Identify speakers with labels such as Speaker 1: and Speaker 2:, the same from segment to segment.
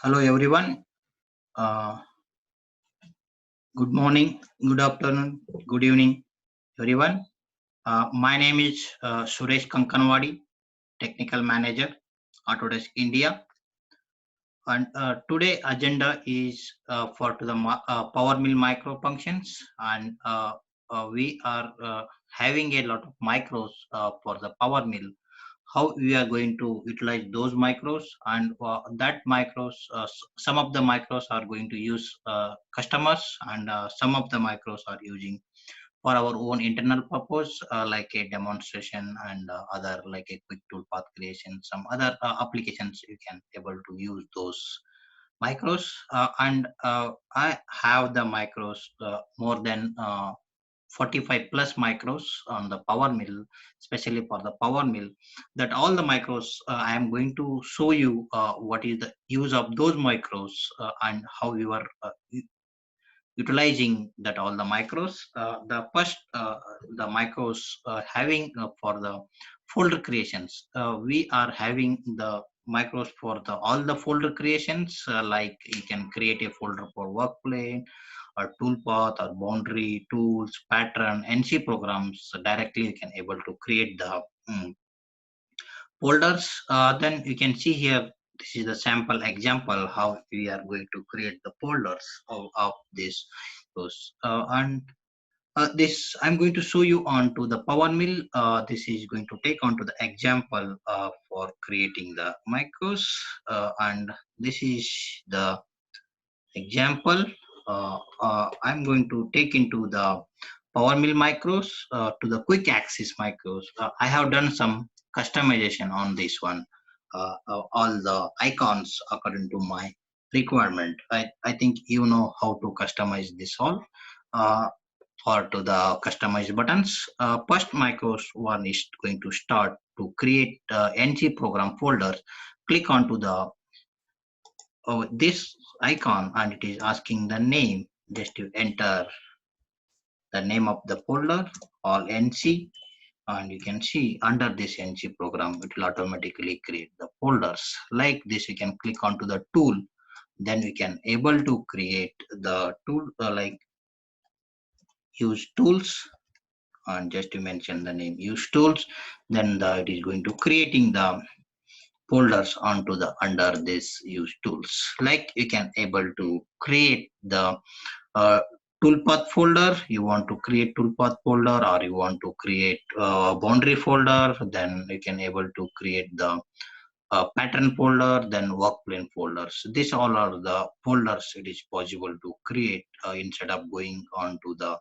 Speaker 1: Hello everyone. Uh, Good morning, good afternoon, good evening, everyone. My name is Suresh Kankanwadi, Technical Manager, Autodesk India. And today agenda is for to the PowerMill micro functions, and we are having a lot of micros for the PowerMill. How we are going to utilize those micros, and that micros, some of the micros are going to use customers, and some of the micros are using for our own internal purpose, like a demonstration and other like a quick toolpath creation. Some other applications you can able to use those micros, and I have the micros more than 45 plus micros on the power mill, especially for the power mill. That all the micros, I am going to show you what is the use of those micros, and how you are utilizing that all the micros. The first, the micros having for the folder creations. We are having the micros for the all the folder creations, like you can create a folder for workplane or toolpath or boundary tools pattern nc programs. Directly you can able to create the folders. Then you can see here, this is the sample example how we are going to create the folders of this those, and this I'm going to show you onto the power mill. This is going to take onto the example for creating the macros, and this is the example. I'm going to take into the PowerMill micros, to the quick access micros. I have done some customization on this one, all the icons according to my requirement. I think you know how to customize this all, or to the customized buttons. First micros one is going to start to create NG program folder. Click onto the this icon, and it is asking the name. Just to enter the name of the folder, all NC, and you can see under this NC program it will automatically create the folders. Like this, you can click onto the tool, then we can able to create the tool, like use tools, and just to mention the name use tools. Then it is going to creating the folders onto the under this use tools. Like you can able to create the uh, toolpath folder. You want to create toolpath folder, or you want to create boundary folder, then you can able to create the pattern folder, then work plane folders. These all are the folders it is possible to create, instead of going on to the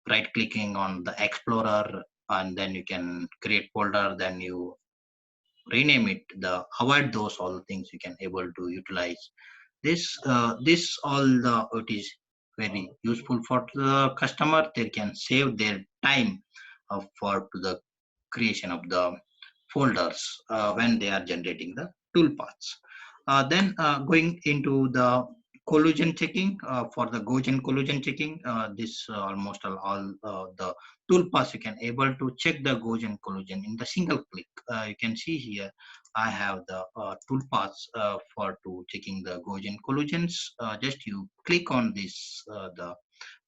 Speaker 1: right clicking on the explorer, and then you can create folder, then you rename it. The avoid those all things you can able to utilize this. This all the it is very useful for the customer. They can save their time for to the creation of the folders when they are generating the toolpaths. Then going into the collision checking, for the Gaussian collision checking, this almost all the toolpaths you can able to check the Gaussian collision in the single click. You can see here I have the toolpaths for to checking the Gaussian collisions. Just you click on this the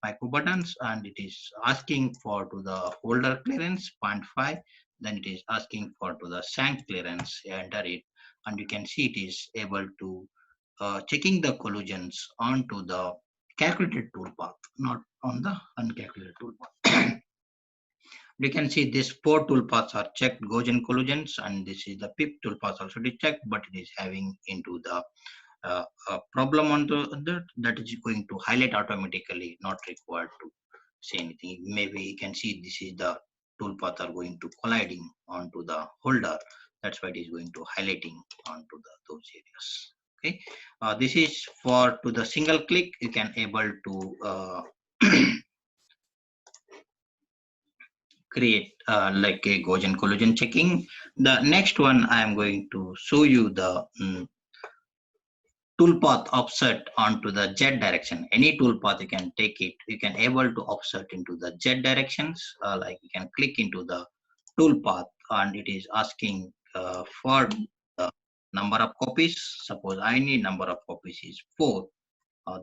Speaker 1: micro buttons, and it is asking for to the folder clearance 0.5. Then it is asking for to the shank clearance. Enter it, and you can see it is able to checking the collisions onto the calculated toolpath, not on the uncalculated toolpath. You can see these four toolpaths are checked Gaussian collisions, and this is the PIP toolpath also checked, but it is having into the problem on that is going to highlight automatically, not required to say anything. Maybe you can see this is the toolpath are going to colliding onto the holder. That's why it is going to highlighting onto those areas. Okay, this is for to the single click. You can able to create like a Gaussian collision checking. The next one I am going to show you the toolpath offset onto the Z direction. Any toolpath you can take it, you can able to offset into the Z directions. Like you can click into the toolpath, and it is asking for the number of copies. Suppose I need number of copies is 4.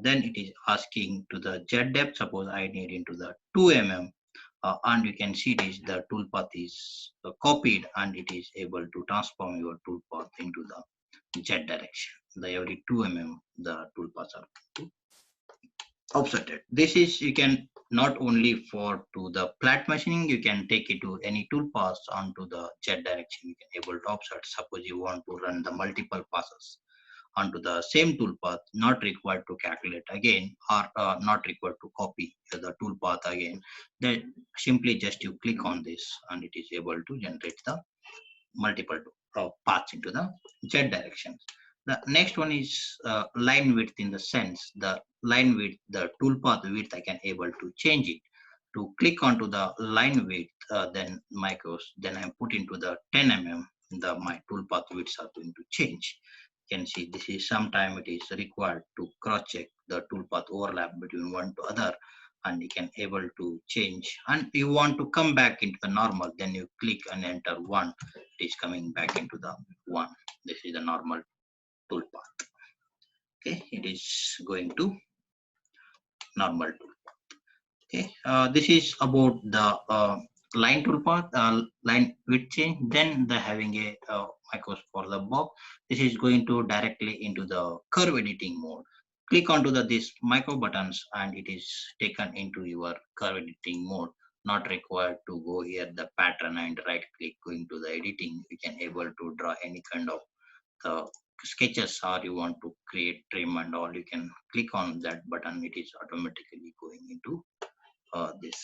Speaker 1: Then it is asking to the jet depth. Suppose I need into the 2 mm. And you can see this, the toolpath is copied, and it is able to transform your toolpath into the jet direction. The every 2 mm the toolpaths are offsetted. This is, you can not only for to the flat machining, you can take it to any tool pass onto the jet direction. You can able to offset. Suppose you want to run the multiple passes onto the same tool path, not required to calculate again, or not required to copy the tool path again. Then simply just you click on this, and it is able to generate the multiple paths into the z directions. The next one is line width, in the sense the line width, the toolpath width, I can able to change it. To click onto the line width, then micros, then I put into the 10 mm, my toolpath widths are going to change. You can see this is sometime it is required to cross check the toolpath overlap between one to other, and you can able to change, and you want to come back into the normal, then you click and enter 1. It is coming back into the 1. This is the normal toolpath. Okay, it is going to normal tool. Okay, this is about the line toolpath, line width change. Then the having a micros for the box. This is going to directly into the curve editing mode. Click onto the this micro buttons, and it is taken into your curve editing mode. Not required to go here the pattern and right click going to the editing. You can able to draw any kind of sketches, or you want to create trim and all. You can click on that button. It is automatically going into these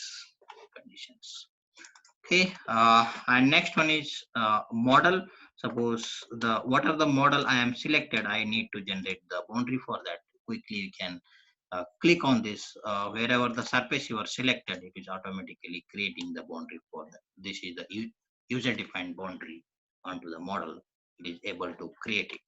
Speaker 1: conditions. Okay, and next one is model. Suppose the what are the model I am selected, I need to generate the boundary for that. Quickly you can click on this, wherever the surface you are selected, it is automatically creating the boundary for that. This is the user defined boundary onto the model. It is able to create it.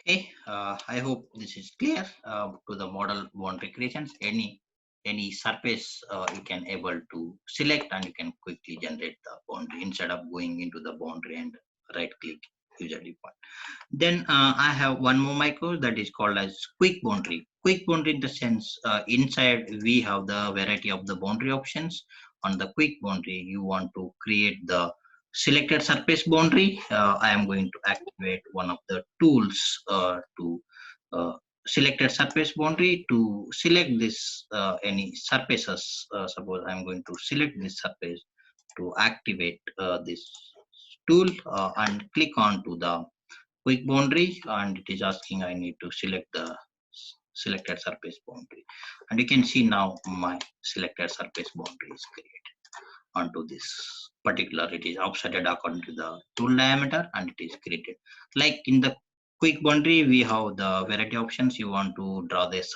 Speaker 1: Okay, I hope this is clear to the model boundary creations. Any surface you can able to select, and you can quickly generate the boundary instead of going into the boundary and right click user define. Then I have one more micro that is called as quick boundary. Quick boundary, in the sense inside we have the variety of the boundary options. On the quick boundary, you want to create the selected surface boundary. I am going to activate one of the tools to uh, selected surface boundary. To select this any surfaces, suppose I'm going to select this surface. To activate this tool, and click on to the quick boundary, and it is asking I need to select the selected surface boundary, and you can see now my selected surface boundary is created onto this particular. It is offsetted according to the tool diameter, and it is created. Like in the quick boundary, we have the variety options. You want to draw this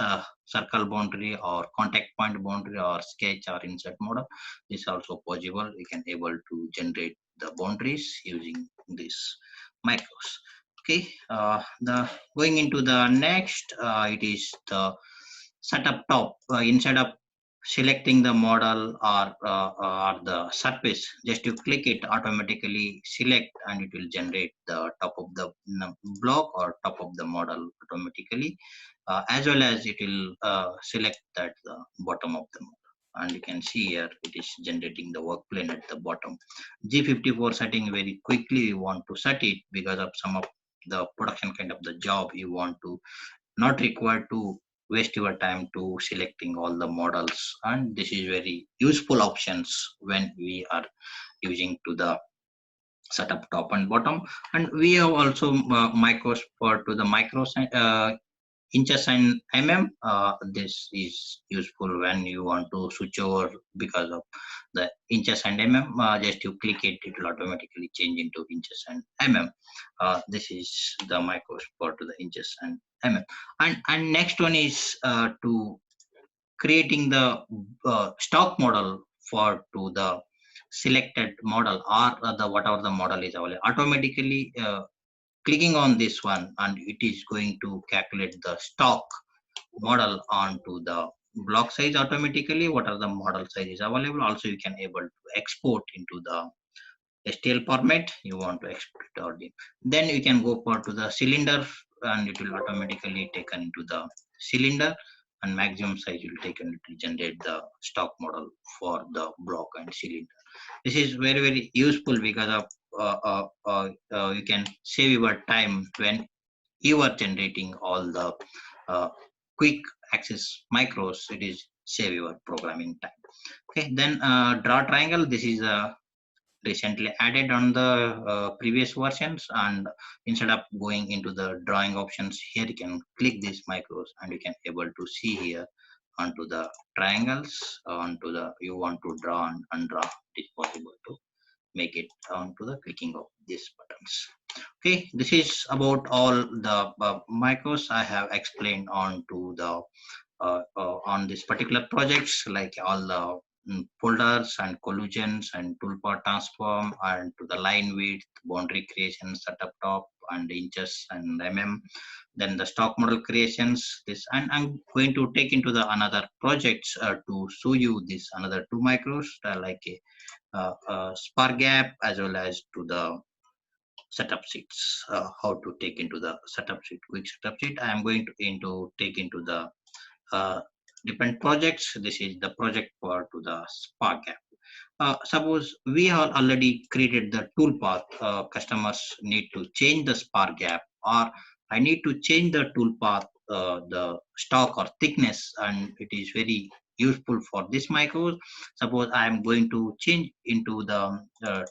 Speaker 1: circle boundary, or contact point boundary, or sketch, or insert model. This is also possible. You can able to generate the boundaries using this micros. Okay, the going into the next, it is the setup top. Instead of selecting the model or the surface, just you click it, automatically select, and it will generate the top of the block or top of the model automatically, as well as it will select that the bottom of the model. And you can see here it is generating the work plane at the bottom. G54 setting, very quickly you want to set it, because of some of the production kind of the job you want to not required to waste your time to selecting all the models. And this is very useful options when we are using to the setup top and bottom. And we have also micros for to the micros, inches and this is useful when you want to switch over. Because of the inches and just you click it, it will automatically change into inches and this is the micros for to the inches and and next one is to creating the stock model for to the selected model, or the whatever the model is available. Automatically clicking on this one, and it is going to calculate the stock model onto the block size automatically, what are the model sizes available. Also you can able to export into the STL format you want to export it out in. Then you can go for to the cylinder and it will automatically taken into the cylinder, and maximum size will taken to generate the stock model for the block and cylinder. This is very useful because of you can save your time when you are generating all the uh, quick access macros. It is save your programming time. Okay, then draw triangle. This is recently added on the previous versions, and instead of going into the drawing options here, you can click these macros and you can able to see here onto the triangles, onto the you want to draw and undraw. It is possible to make it onto the clicking of these buttons. Okay, this is about all the macros I have explained on to the on this particular projects, like all the folders and collisions and toolpath transform and to the line width, boundary creation, setup top and inches and then the stock model creations. This, and I'm going to take into the another projects to show you this another two macros like a spar gap as well as to the setup sheets. How to take into the setup sheet, quick setup sheet. I am going to take into the uh, different projects. This is the project for to the Spark app. Suppose we have already created the toolpath. Customers need to change the Spark gap, or I need to change the toolpath, the stock or thickness, and it is very useful for this micros. Suppose I am going to change into the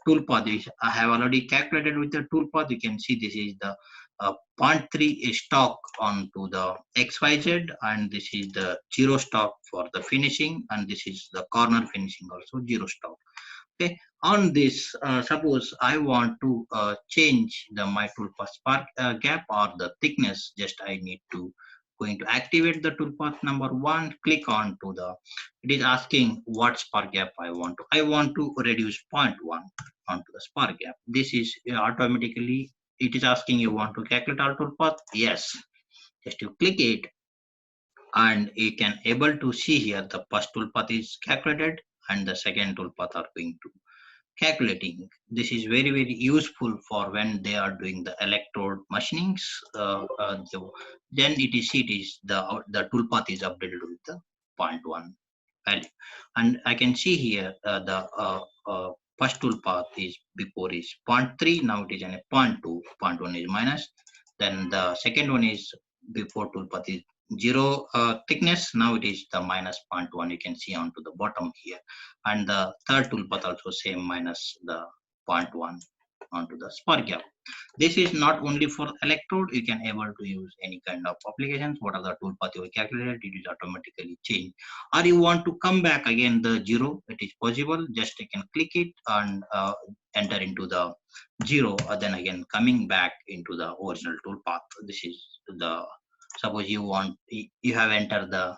Speaker 1: toolpath, which I have already calculated with the toolpath. You can see this is the zero point 0.3 stock onto the XYZ, and this is the zero stock for the finishing, and this is the corner finishing also zero stock. Okay, on this, suppose I want to change the my toolpath spark gap or the thickness. Just I need to going to activate the toolpath number one, click on to the, it is asking what spark gap I want to reduce 0.1 onto the spark gap. This is automatically, it is asking you want to calculate our toolpath. Yes, just you click it, and you can able to see here the first toolpath is calculated and the second toolpath are going to calculating. This is very useful for when they are doing the electrode machinings. Then it is the toolpath is updated with the 0.1 value, and I can see here the first toolpath is before is 0.3, now it is in a 0.2, 0.1 is minus. Then the second one is before toolpath is zero thickness, now it is the minus 0.1, you can see onto the bottom here. And the third toolpath also same minus the 0.1 onto the spark gap. This is not only for electrode, you can able to use any kind of applications. What are the toolpath you calculated, it is automatically changed. Or you want to come back again the zero, it is possible. Just you can click it and enter into the zero, then again coming back into the original toolpath. This is the, suppose you want, you have entered the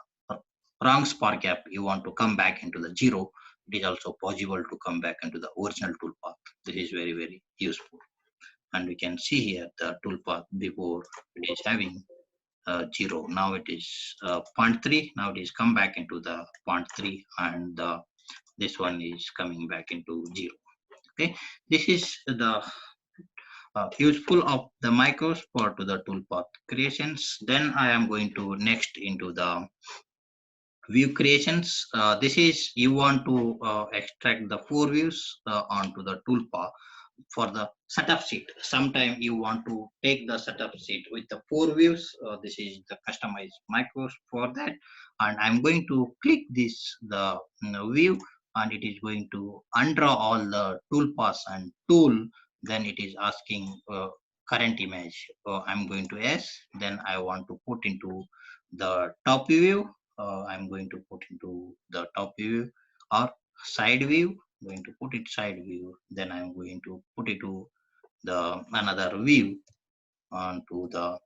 Speaker 1: wrong spark gap, you want to come back into the zero, it is also possible to come back into the original toolpath. This is very useful. And we can see here the toolpath before it is having 0, now it is 0.3, now it is come back into the 0.3, and this one is coming back into 0. Okay, this is the useful of the micros for to the toolpath creations. Then I am going to next into the view creations. This is you want to extract the four views onto the toolpath for the setup sheet. Sometime you want to take the setup sheet with the four views. This is the customized macros for that, and I'm going to click this the view, and it is going to undraw all the toolpaths and tool. Then it is asking current image. I'm going to yes, then I want to put into the top view. I'm going to put into the top view or side view. Going to put it side view, then I'm going to put it to the another view onto the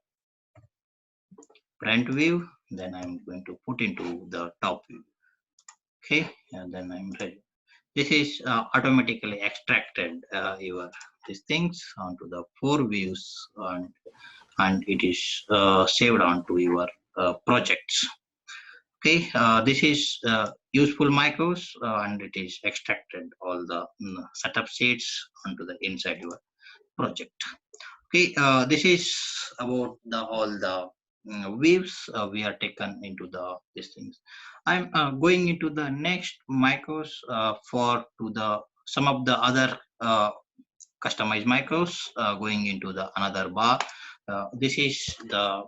Speaker 1: front view, then I'm going to put into the top view. Okay, and then I'm ready. This is automatically extracted your these things onto the four views, and it is saved onto your projects. Okay, this is useful macros, and it is extracted all the setup states onto the inside your project. Okay, this is about the all the waves we are taken into the these things. I'm going into the next macros for to the some of the other customized macros, going into the another bar. This is the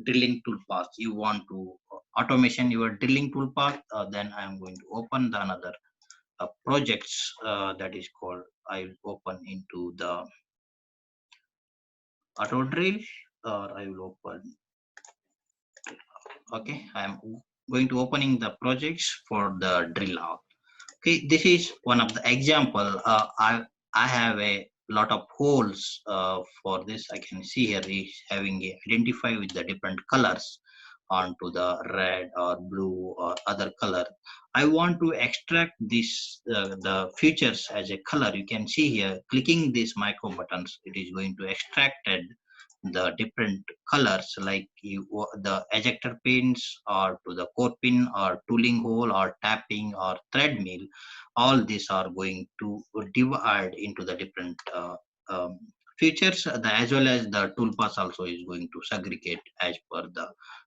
Speaker 1: drilling toolpath. You want to automation your drilling toolpath, then I'm going to open the another projects that is called, I'll open into the auto drill, or I will open. Okay, I am going to opening the projects for the drill out. Okay, this is one of the example. I have a lot of holes for this. I can see here is having a identify with the different colors onto the red or blue or other color. I want to extract this the features as a color. You can see here, clicking these micro buttons, it is going to extracted the different colors, like you, the ejector pins or to the core pin or tooling hole or tapping or thread mill. All these are going to divide into the different features, as well as the toolpath also is going to segregate as per the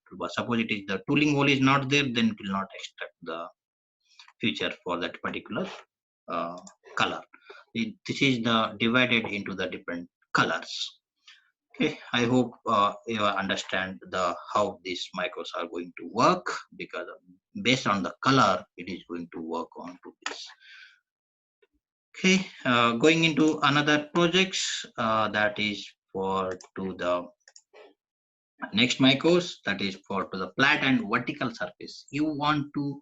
Speaker 1: toolpath. Suppose it is the tooling hole is not there, then it will not extract the feature for that particular uh, color. This is the divided into the different colors. Okay, I hope you understand the how these micros are going to work, because based on the color, it is going to work on to this. Okay, going into another projects, that is for to the next micros, that is for to the flat and vertical surface. You want to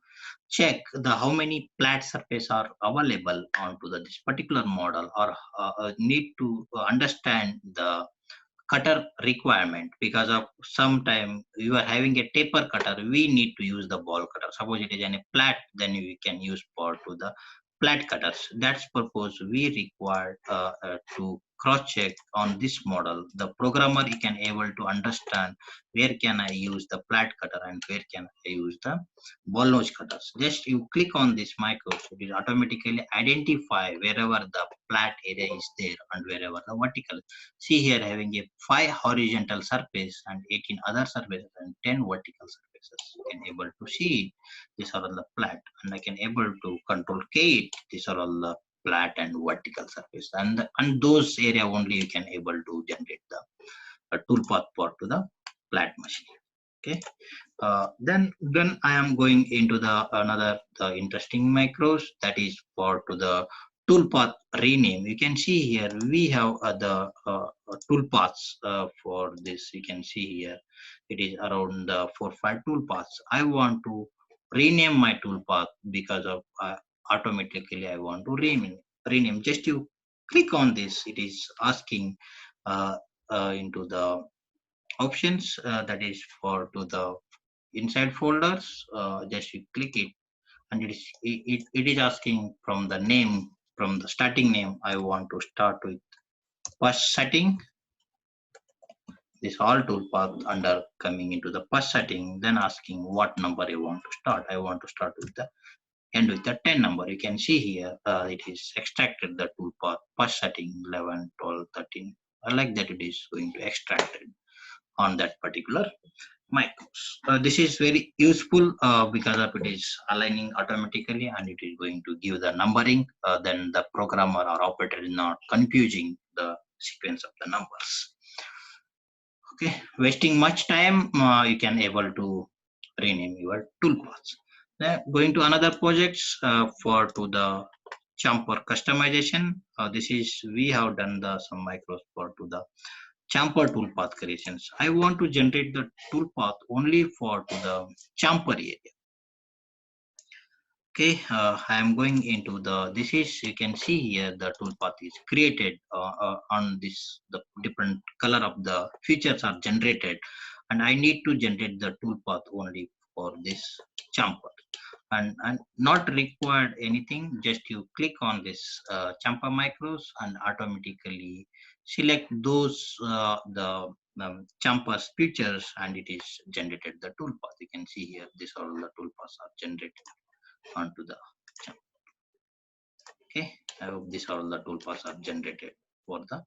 Speaker 1: check the how many flat surface are available onto the this particular model, or need to understand the cutter requirement, because of sometime you are having a taper cutter, we need to use the ball cutter. Suppose it is in a flat, then we can use for to the flat cutters. That's purpose we require to cross check on this model. The programmer he can able to understand where can I use the flat cutter and where can I use the ball nose cutters. Just you click on this micro, so it will automatically identify wherever the flat area is there and wherever the vertical. See here, having a 5 horizontal surface and 18 other surfaces and 10 vertical surfaces. You can able to see these are all the flat, and I can able to control K. These are all the flat and vertical surface, and those area only you can able to generate the toolpath for to the flat machine. Okay, then I am going into the another the interesting macros, that is for to the toolpath rename. You can see here we have the toolpaths for this. You can see here it is around 4 5 toolpaths. I want to rename my toolpath, because of automatically I want to rename. Just you click on this, it is asking uh, into the options, that is for to the inside folders. Just you click it, and it is asking from the name, from the starting name. I want to start with first setting. This all toolpath under coming into the first setting, then asking what number I want to start. I want to start with the end with the 10 number. You can see here it is extracted the toolpath first setting 11 12 13. I like that it is going to extract it on that particular micros. This is very useful because of it is aligning automatically, and it is going to give the numbering. Then the programmer or operator is not confusing the sequence of the numbers. Okay, wasting much time, you can able to rename your toolpaths. Then going to another projects for to the chamfer customization. This is we have done the some micros for to the chamfer toolpath creations. I want to generate the toolpath only for to the chamfer area. Okay, I am going into the, this is, you can see here the toolpath is created on this, the different color of the features are generated, and I need to generate the toolpath only for this chamfer, and not required anything. Just you click on this chamfer micros, and automatically select those the Champer's pictures, and it is generated the toolpath. You can see here, these all the toolpaths are generated onto the champer. Okay, I hope these all the toolpaths are generated for the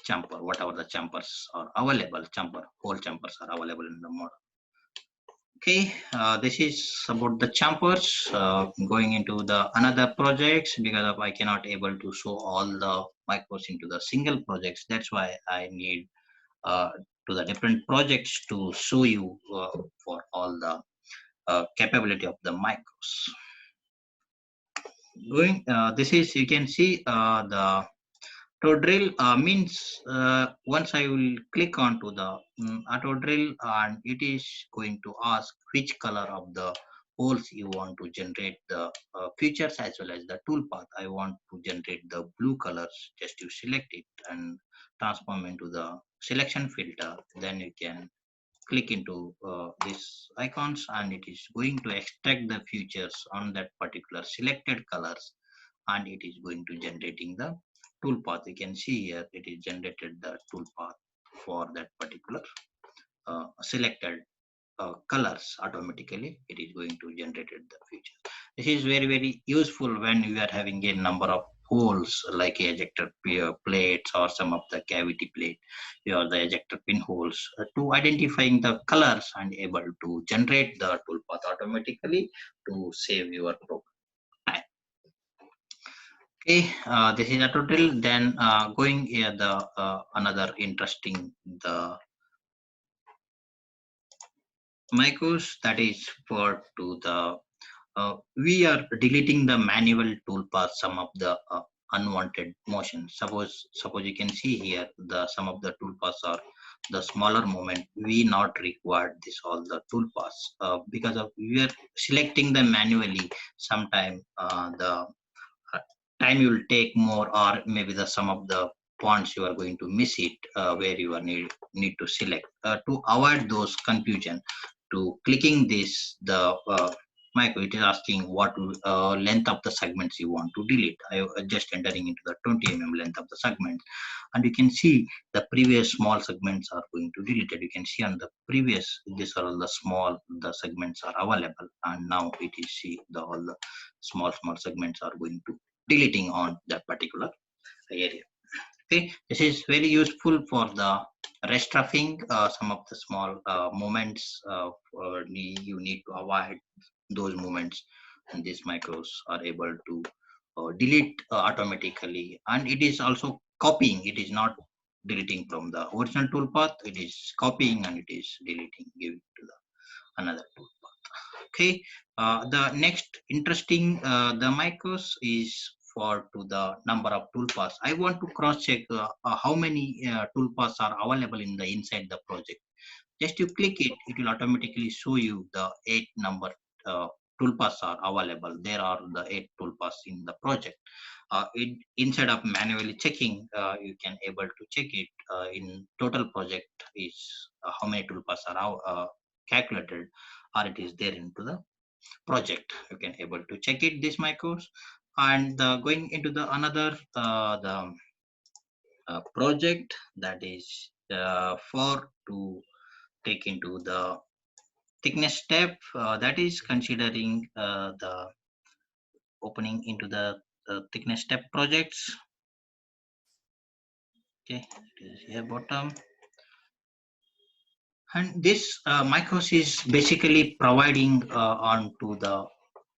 Speaker 1: champer, whatever the champers are available, whole champers are available in the model. Okay, this is about the champers. Going into the another projects, because of I cannot able to show all the micros into the single projects. That's why I need to the different projects to show you for all the capability of the micros. This is, you can see the auto drill means once I will click onto the auto drill, and it is going to ask which color of the holes you want to generate the features as well as the toolpath. I want to generate the blue colors. Just you select it and transform into the selection filter. Then you can click into these icons, and it is going to extract the features on that particular selected colors, and it is going to generating the toolpath. You can see here it is generated the toolpath for that particular selected colors. Automatically it is going to generate the feature. This is very useful when you are having a number of holes like ejector plates or some of the cavity plate or the ejector pin holes, to identifying the colors and able to generate the toolpath automatically to save your program. Okay, this is a total. Then going here, the another interesting the micros, that is for to the we are deleting the manual toolpath, some of the unwanted motion. Suppose you can see here the some of the toolpaths are the smaller movement. We not required this all the toolpaths because of we are selecting them manually. Sometime the time you will take more, or maybe the some of the points you are going to miss it where you are need to select to avoid those confusion. To clicking this the micro, it is asking what length of the segments you want to delete. I just entering into the 20 length of the segment, and you can see the previous small segments are going to delete it. You can see on the previous, these are all the small the segments are available, and now it is see the all the small segments are going to deleting on that particular area. Okay, this is very useful for the rest roughing. Some of the small moments you need to avoid those moments, and these micros are able to delete automatically. And it is also copying. It is not deleting from the original toolpath. It is copying and it is deleting, giving to the another toolpath. Okay, the next interesting the micros is for to the number of toolpaths. I want to cross check how many toolpaths are available in the inside the project. Just you click it, it will automatically show you the 8 number toolpaths are available. There are the 8 toolpaths in the project. Instead of manually checking, you can able to check it in total project is how many toolpaths are calculated, or it is there into the project. You can able to check it this micros. And going into the another the project, that is for to take into the thickness step, that is considering the opening into the thickness step projects. Okay, it is here bottom. And this micros is basically providing onto the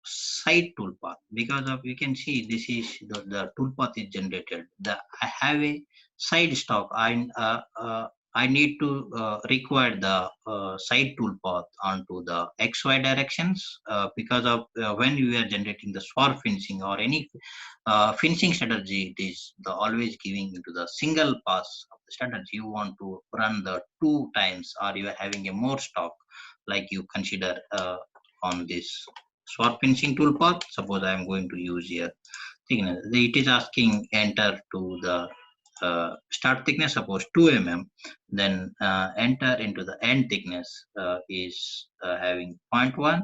Speaker 1: side toolpath, because of you can see this is the toolpath is generated. I have a side stock. I need to require the side toolpath onto the XY directions because of when you are generating the swap finishing or any finishing strategy, it is the always giving into the single pass of the strategy. You want to run the 2 times, or you are having a more stock, like you consider on this swap finishing toolpath. Suppose I am going to use here thickness. It is asking enter to the start thickness, suppose 2 then enter into the end thickness is having 0.1,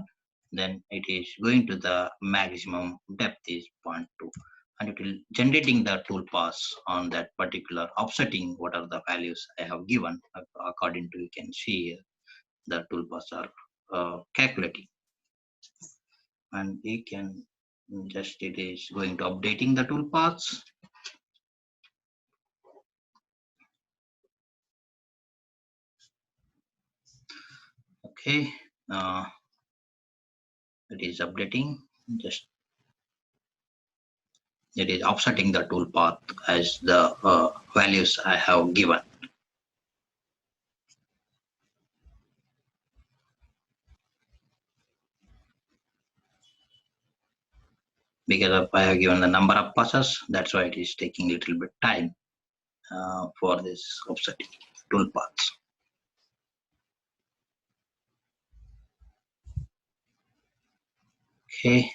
Speaker 1: then it is going to the maximum depth is 0.2. and it will generating the toolpaths on that particular offsetting what are the values I have given according to you can see here, the toolpaths are calculating, and you can just it is going to updating the toolpaths. Okay, it is updating, just it is offsetting the toolpath as the values I have given. Because of I have given the number of passes, that's why it is taking a little bit time for this offsetting toolpaths. Okay,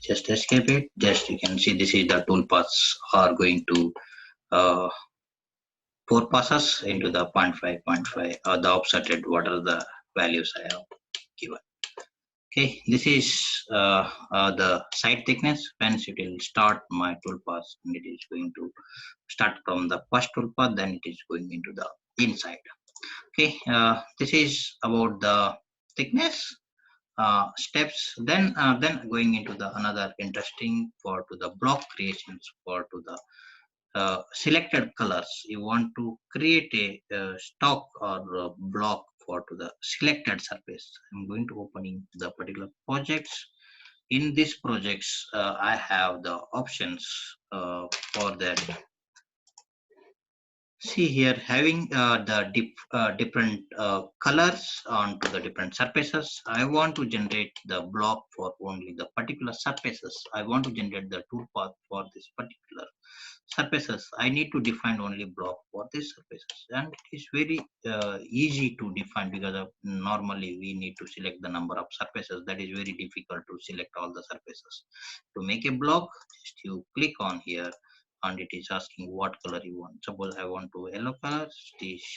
Speaker 1: just escape it. Just you can see this is the toolpaths are going to 4 passes into the 0.5, 0.5 or the offsetted what are the values I have given. Okay, this is the side thickness. Once it will start my toolpath, and it is going to start from the first toolpath, then it is going into the inside. Okay, this is about the thickness steps. Then going into the another interesting for to the block creations for to the selected colors. You want to create a stock or a block for to the selected surface. I'm going to opening the particular projects. In these projects I have the options for that. See here having the different colors onto the different surfaces. I want to generate the block for only the particular surfaces. I want to generate the toolpath for this particular surfaces. I need to define only block for these surfaces, and it is very easy to define because of normally we need to select the number of surfaces. That is very difficult to select all the surfaces. To make a block, just you click on here, and it is asking what color you want. Suppose I want to yellow color,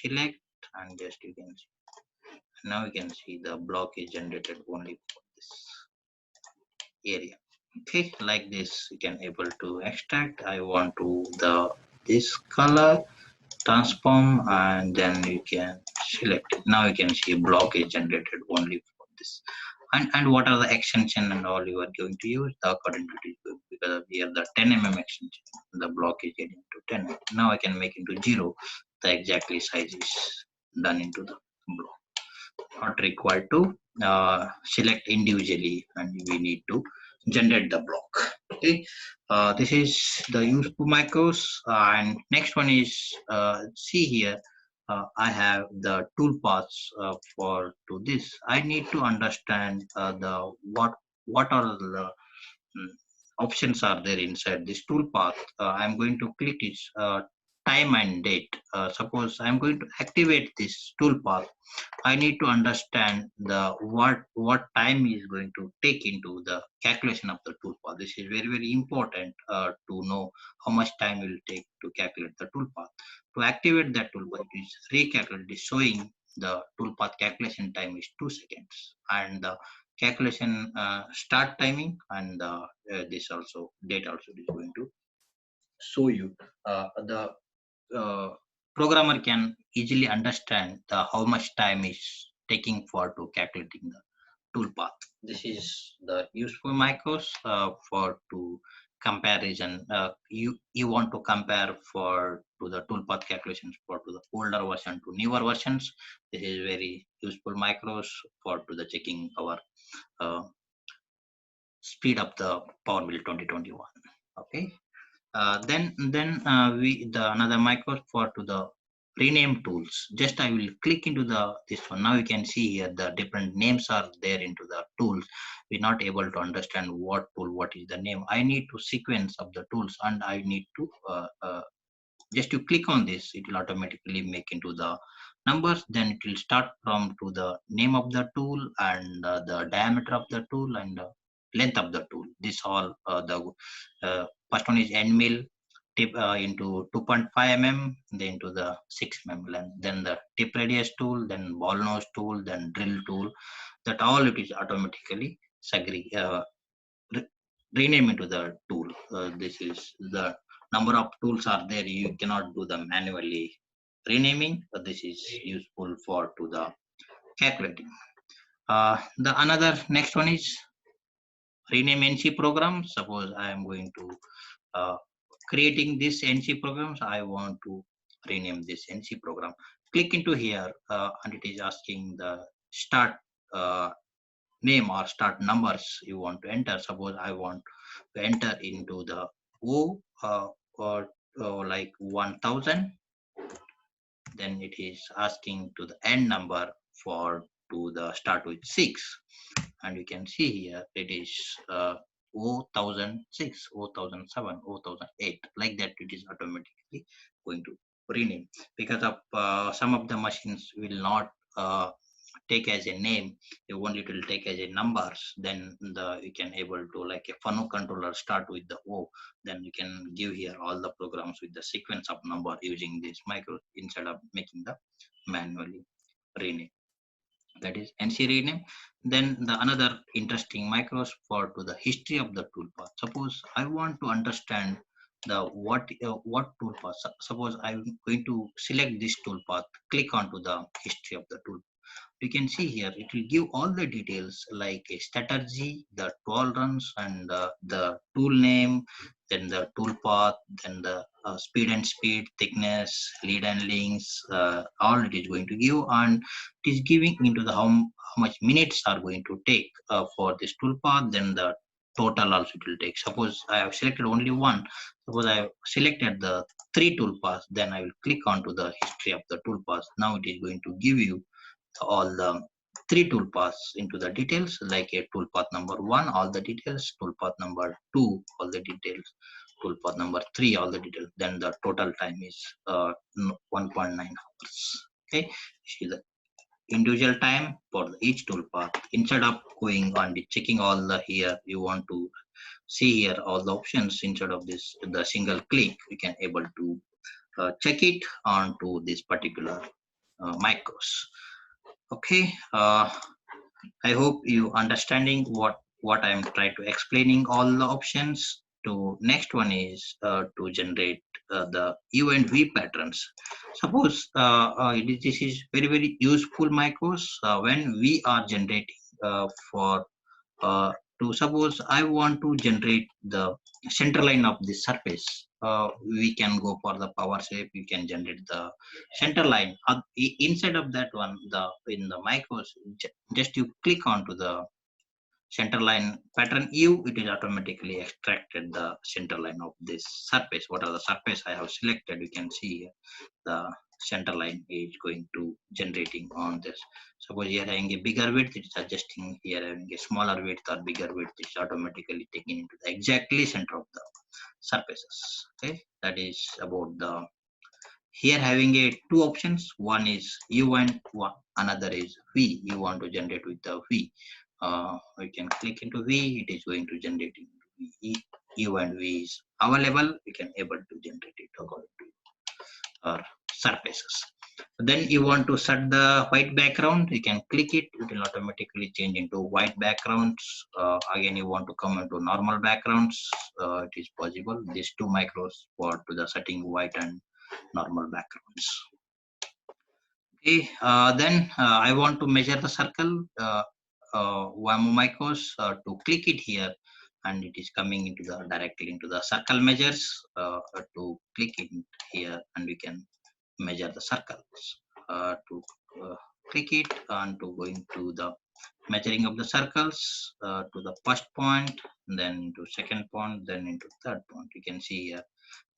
Speaker 1: select, and just you can see. Now you can see the block is generated only for this area. Okay, like this you can able to extract. I want to the this color transform, and then you can select it. Now you can see block is generated only for this. And what are the extension and all you are going to use the according to it, because here the 10 extension, the block is getting to 10. Now I can make into 0, the exactly size is done into the block. Not required to select individually, and we need to generate the block. Okay, this is the useful macros. And next one is see here, I have the toolpaths for to this. I need to understand the what are the mm, options are there inside this toolpath. I'm going to click it time and date. Suppose I'm going to activate this toolpath. I need to understand the what time is going to take into the calculation of the toolpath. This is very very important to know how much time will take to calculate the toolpath. To activate that toolpath, it is recalculate. It is showing the toolpath calculation time is 2 seconds, and the calculation start timing, and this also date also is going to show you. The programmer can easily understand the how much time is taking for to calculating the toolpath. This is the useful macros for to comparison. You want to compare for to the toolpath calculations for to the older version to newer versions. This is very useful macros for to the checking our uh, speed up the PowerMill 2021. Okay. Then we the another micro for to the rename tools. Just I will click into the this one. Now you can see here the different names are there into the tools. We're not able to understand what tool, what is the name. I need to sequence of the tools, and I need to just you click on this, it will automatically make into the numbers. Then it will start from to the name of the tool, and the diameter of the tool, and length of the tool. This all the first one is end mill, tip into 2.5 mm, then to the 6 mm length, then the tip radius tool, then ball nose tool, then drill tool, that all it is automatically rename into the tool. This is the number of tools are there, you cannot do the manually renaming, but this is useful for to the calculating. The another next one is rename NC program. Suppose I am going to uh, creating this NC programs, I want to rename this NC program. Click into here, and it is asking the start name or start numbers you want to enter. Suppose I want to enter into the O, or like 1000, then it is asking to the end number for to the start with 6, and you can see here it is 0,006, 0,007, 0,008, like that. It is automatically going to rename, because of some of the machines will not take as a name, you only it will take as a numbers. Then you can able to, like a funnel controller, start with the O, then you can give here all the programs with the sequence of number using this micro, instead of making the manually rename. That is NC rename. Then the another interesting micros for to the history of the toolpath. Suppose I want to understand the what toolpath. Suppose I'm going to select this toolpath, click onto the history of the tool. You can see here it will give all the details like a strategy, the tolerance, and the tool name, then the tool path, then the speed, thickness, lead and links, all it is going to give, and it is giving into the how much minutes are going to take for this tool path. Then the total also it will take. Suppose I have selected only one, suppose I have selected the 3 tool paths, then I will click onto the history of the tool paths. Now it is going to give you all the 3 toolpaths into the details, like a toolpath number 1, all the details, toolpath number 2, all the details, toolpath number 3, all the details. Then the total time is 1.9 hours. Okay, see the individual time for each toolpath. Instead of going on the checking all the here, you want to see here all the options. Instead of this, the single click, you can able to check it onto this particular macros. Okay, I hope you understanding what I am trying to explaining all the options. To next one is to generate the U and V patterns. Suppose this is very useful macros when we are generating for to suppose I want to generate the center line of the surface. We can go for the power shape, you can generate the center line. Inside of that one, the in the macros, just you click onto the center line pattern U, it is automatically extracted the center line of this surface. What are the surface I have selected, you can see here the center line is going to generating on this. Suppose here having a bigger width, it's adjusting. Here having a smaller width or bigger width, it's automatically taken into the exactly center of the surfaces. Okay, that is about the here having a two options. One is U and one, another is V. You want to generate with the V. You can click into V, it is going to generate into V. U and V is available, you can able to generate it according to or surfaces. Then you want to set the white background, you can click it, it will automatically change into white backgrounds. Again, you want to come into normal backgrounds, it is possible. These two macros for to the setting white and normal backgrounds. Okay, then I want to measure the circle. One macros to click it here, and it is coming into the directly into the circle measures. To click it here, and we can measure the circles. To click it and to going to the measuring of the circles to the first point, then to second point, then into third point. You can see here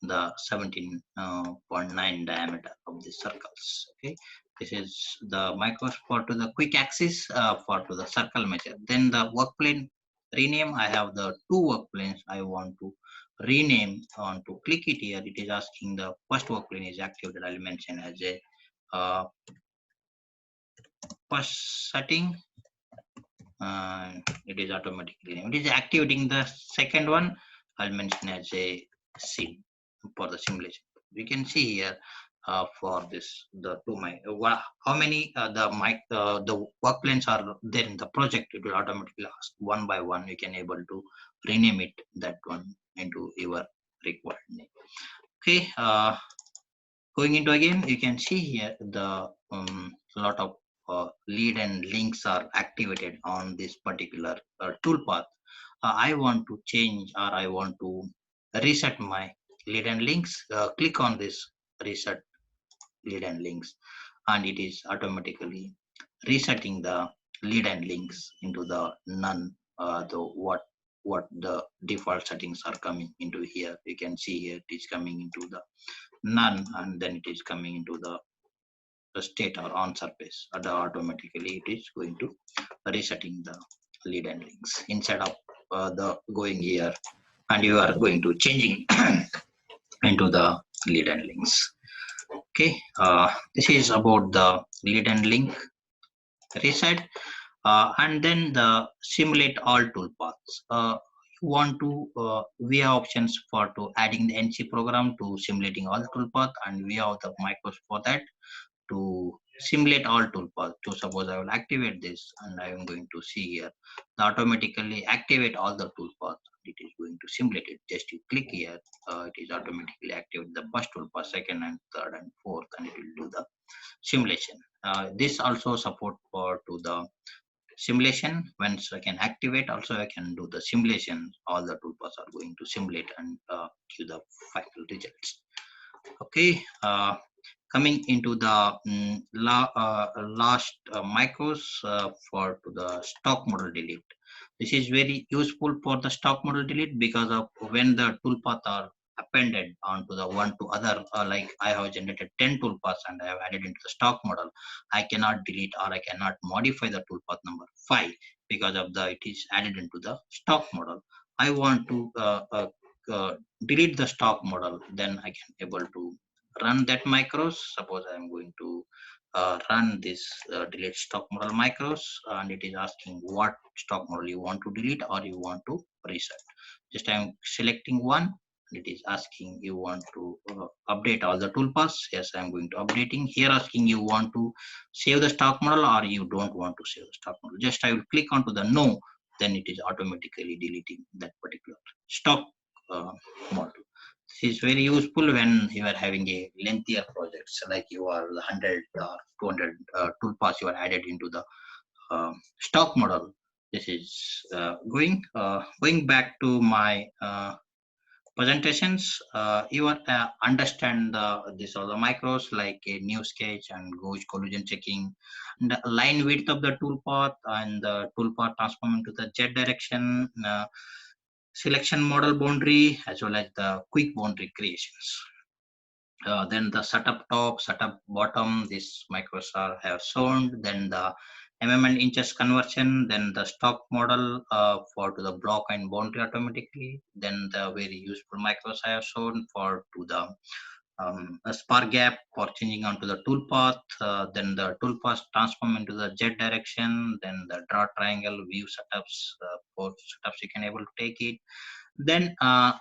Speaker 1: the 17.9 diameter of the circles. Okay, this is the micros for to the quick axis for to the circle measure. Then the work plane rename, I have the two work planes I want to rename. On to click it here, it is asking the first work plane is activated. I'll mention as a first setting, it is automatically named. It is activating the second one, I'll mention as a scene. for the simulation. We can see here for this the two mic how many the work planes are there in the project. It will automatically ask one by one. You can able to rename it that one into your required name. Okay, going into again, you can see here the lot of lead and links are activated on this particular toolpath. I want to change or I want to reset my lead and links. Click on this reset lead and links, and it is automatically resetting the lead and links into the none. The what the default settings are coming into here. You can see here it is coming into the none, and then it is coming into the state or on surface. And automatically it is going to resetting the lead and links instead of the going here and you are going to changing into the lead and links. Okay, this is about the lead and link reset. And then the simulate all toolpaths. You want to we have options for to adding the NC program to simulating all toolpath, and we have the micros for that to simulate all toolpaths. So suppose I will activate this and I am going to see here the automatically activate all the toolpaths. It is going to simulate it. Just you click here, it is automatically activate the first toolpath, second and third and fourth, and it will do the simulation. This also support for to the simulation. Once I can activate, also I can do the simulation. All the toolpaths are going to simulate and give the final results. Okay, coming into the last micros for to the stock model delete. This is very useful for the stock model delete because of when the toolpath are appended onto the one to other, like I have generated 10 toolpaths and I have added into the stock model. I cannot delete or I cannot modify the toolpath number 5 because of the it is added into the stock model. I want to delete the stock model, then I can able to run that macros. Suppose I am going to run this delete stock model macros, and it is asking what stock model you want to delete or you want to reset. Just I am selecting one. It is asking you want to update all the toolpaths. Yes, I am going to updating. Here asking you want to save the stock model or you don't want to save the stock model. Just I will click onto the no, then it is automatically deleting that particular stock model. This is very useful when you are having a lengthier projects, like you are 100 or 200 toolpaths you are added into the stock model. This is going back to my presentations. You are understand this all the micros like a new sketch and gauge collision checking, and the line width of the toolpath and the toolpath transform into the z direction. Selection model boundary as well as the quick boundary creations. Then the setup top, setup bottom, this micros are have shown. Then the and inches conversion, then the stock model for to the block and boundary automatically. Then the very useful micros I have shown for to the a spar gap for changing onto the toolpath, then the toolpath transform into the Z direction, then the draw triangle view setups, for setups you can able to take it. Then I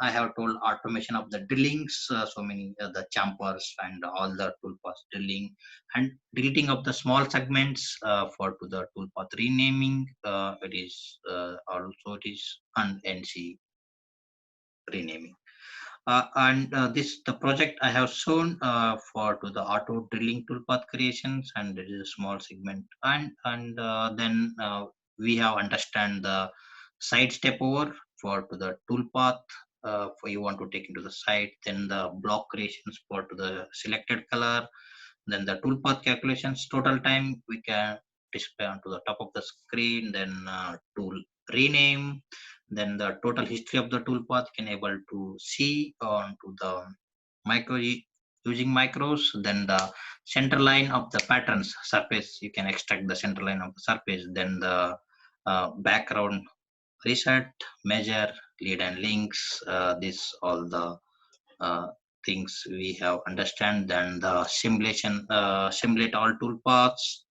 Speaker 1: have told automation of the drillings, so many the champers and all the toolpath drilling and deleting of the small segments for to the toolpath renaming. It is also it is and NC renaming. And this the project I have shown for to the auto drilling toolpath creations, and there is a small segment, and then we have understand the side step over for to the toolpath. For you want to take into the side, then the block creations for to the selected color, then the toolpath calculations total time we can display onto the top of the screen, then tool rename, then the total history of the toolpath can able to see onto the micro using micros. Then the center line of the patterns surface, you can extract the center line of the surface. Then the background reset, measure, lead and links, this all the uh, things we have understand. Then the simulation simulate all toolpaths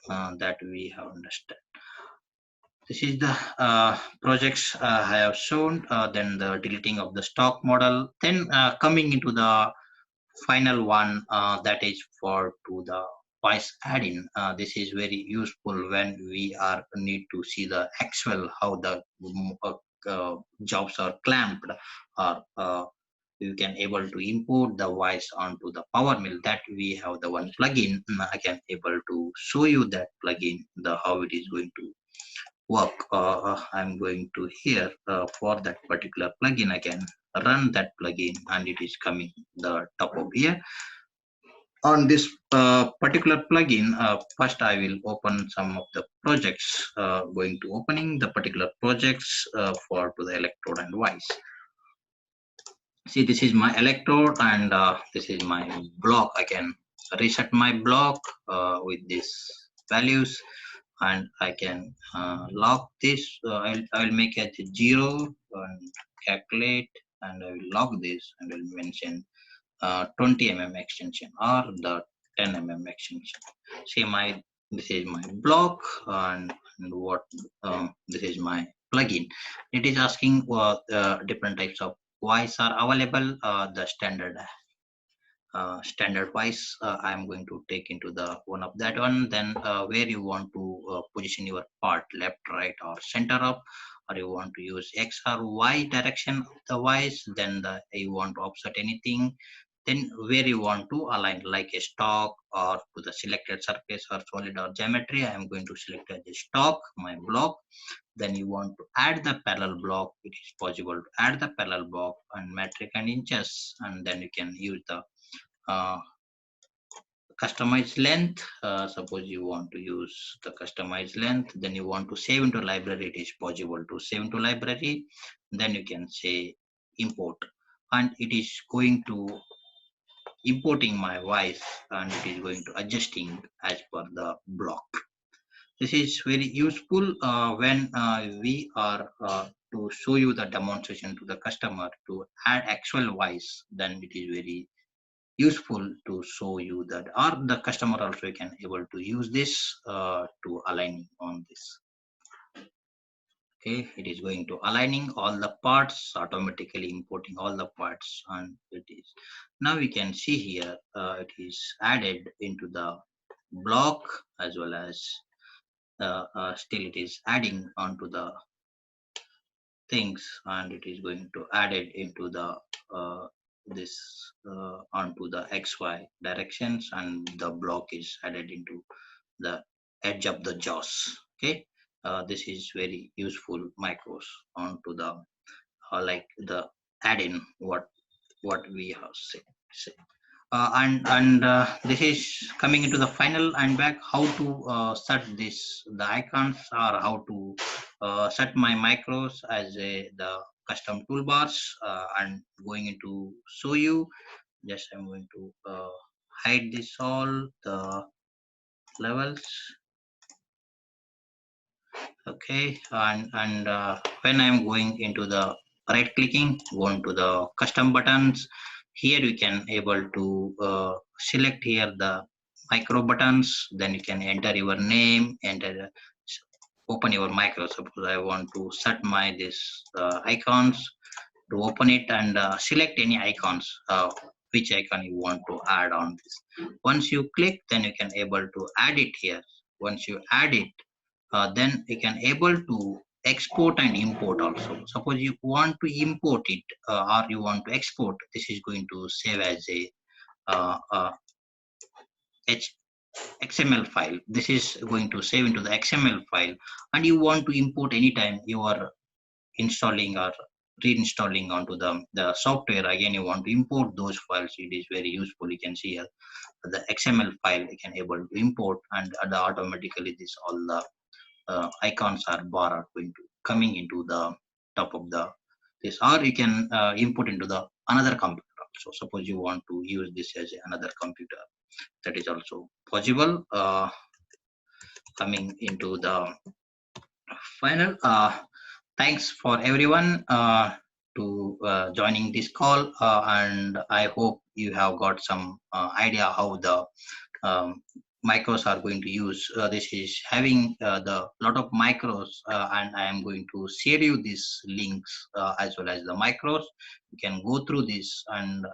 Speaker 1: that we have understand. This is the projects I have shown. Then the deleting of the stock model. Then coming into the final one, that is for to the voice add-in. This is very useful when we are need to see the actual how the jobs are clamped, or you can able to import the voice onto the PowerMill. That we have the one plugin. I can able to show you that plugin, the how it is going to work. I'm going to here for that particular plugin. I can run that plugin and it is coming the top of here. On this particular plugin, first I will open some of the projects. Going to opening the particular projects for to the electrode and voice. See, this is my electrode and this is my block. I can reset my block with these values, and I can lock this. I'll make it 0 and calculate, and I will lock this and I will mention 20 extension or the 10 extension. See, my this is my block, and what this is my plugin. It is asking what different types of voice are available. The standard wise, I'm going to take into the one of that one. Then where you want to position your part, left, right, or center up, or you want to use x or y direction of the voice. Then you want to offset anything. Then where you want to align, like a stock or to the selected surface or solid or geometry. I am going to select as a stock my block. Then you want to add the parallel block. It is possible to add the parallel block and metric and inches, and then you can use the uh, customized length. Suppose you want to use the customized length, then you want to save into library. It is possible to save into library. Then you can say import, and it is going to importing my voice, and it is going to adjusting as per the block. This is very useful when we are to show you the demonstration to the customer to add actual voice. Then it is very useful to show you that, or the customer also can able to use this to align on this. Okay, it is going to aligning all the parts, automatically importing all the parts, and it is now we can see here it is added into the block, as well as still it is adding onto the things, and it is going to add it into the this onto the xy directions, and the block is added into the edge of the jaws. Okay, this is very useful macros onto the like the add-in what we have said. And this is coming into the final and back, how to set this the icons, or how to set my macros as the custom toolbars, and going into show you. Just I'm going to hide this all the levels. Okay, and when I'm going into the right clicking, go into the custom buttons. Here you can able to select here the micro buttons. Then you can enter your name, enter open your micro. Suppose I want to set my this icons to open it, and select any icons, which icon you want to add on this. Once you click, then you can able to add it here. Once you add it, then you can able to export and import also. Suppose you want to import it, or you want to export, this is going to save as a XML file. This is going to save into the XML file, and you want to import anytime you are installing or reinstalling onto the software. Again, you want to import those files. It is very useful. You can see here the XML file you can able to import, and automatically this all the icons are bar are going to coming into the top of the this, or you can input into the another computer also. Suppose you want to use this as another computer, that is also possible. Coming into the final, thanks for everyone to joining this call, and I hope you have got some idea how the micros are going to use. This is having the lot of micros, and I am going to share you these links as well as the micros. You can go through this, and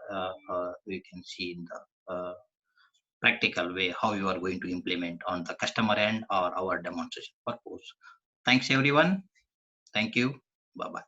Speaker 1: you can see in the practical way how you are going to implement on the customer end or our demonstration purpose. Thanks everyone. Thank you. Bye bye.